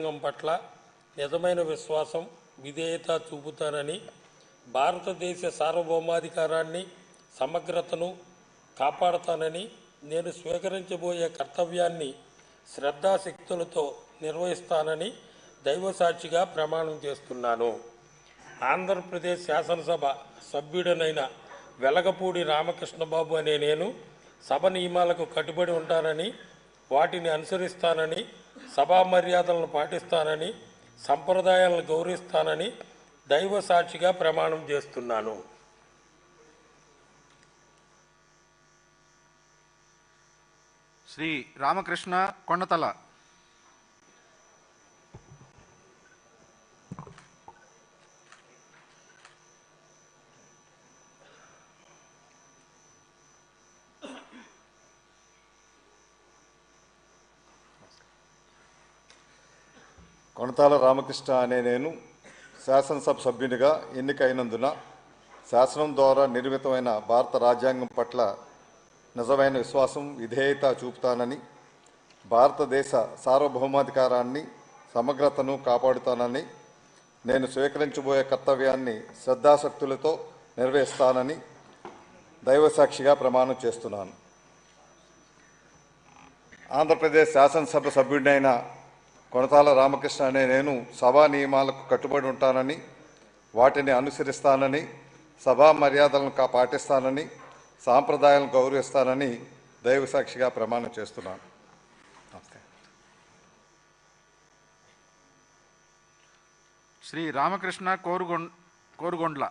రంగం పట్ల నిజమైన విశ్వాసం విధేయత చూపుతానని, భారతదేశ సార్వభౌమాధికారాన్ని సమగ్రతను కాపాడుతానని, నేను స్వీకరించబోయే కర్తవ్యాన్ని శ్రద్ధాశక్తులతో నిర్వహిస్తానని దైవసాక్షిగా ప్రమాణం చేస్తున్నాను. ఆంధ్రప్రదేశ్ శాసనసభ సభ్యుడనైన వెలగపూడి రామకృష్ణబాబు అనే నేను సభ నియమాలకు కట్టుబడి ఉంటానని, వాటిని అనుసరిస్తానని, సభా మర్యాదలను పాటిస్తానని, సంప్రదాయాలను గౌరవిస్తానని దైవ సాక్షిగా ప్రమాణం చేస్తున్నాను. శ్రీ రామకృష్ణ కొండతల. కొనతాల రామకృష్ణ అనే నేను శాసనసభ సభ్యునిగా ఎన్నికైనందున శాసనం ద్వారా నిర్మితమైన భారత రాజ్యాంగం పట్ల నిజమైన విశ్వాసం విధేయత చూపుతానని, భారతదేశ సార్వభౌమాధికారాన్ని సమగ్రతను కాపాడుతానని, నేను స్వీకరించబోయే కర్తవ్యాన్ని శ్రద్ధాశక్తులతో నిర్వహిస్తానని దైవసాక్షిగా ప్రమాణం చేస్తున్నాను. ఆంధ్రప్రదేశ్ శాసనసభ సభ్యుడినైన కొనతాల రామకృష్ణ అనే నేను సభా నియమాలకు కట్టుబడి ఉంటానని, వాటిని అనుసరిస్తానని, సభా మర్యాదలను పాటిస్తానని, సాంప్రదాయాలను గౌరవిస్తానని దైవసాక్షిగా ప్రమాణం చేస్తున్నాను. శ్రీ రామకృష్ణ కోరుగొండ్ల.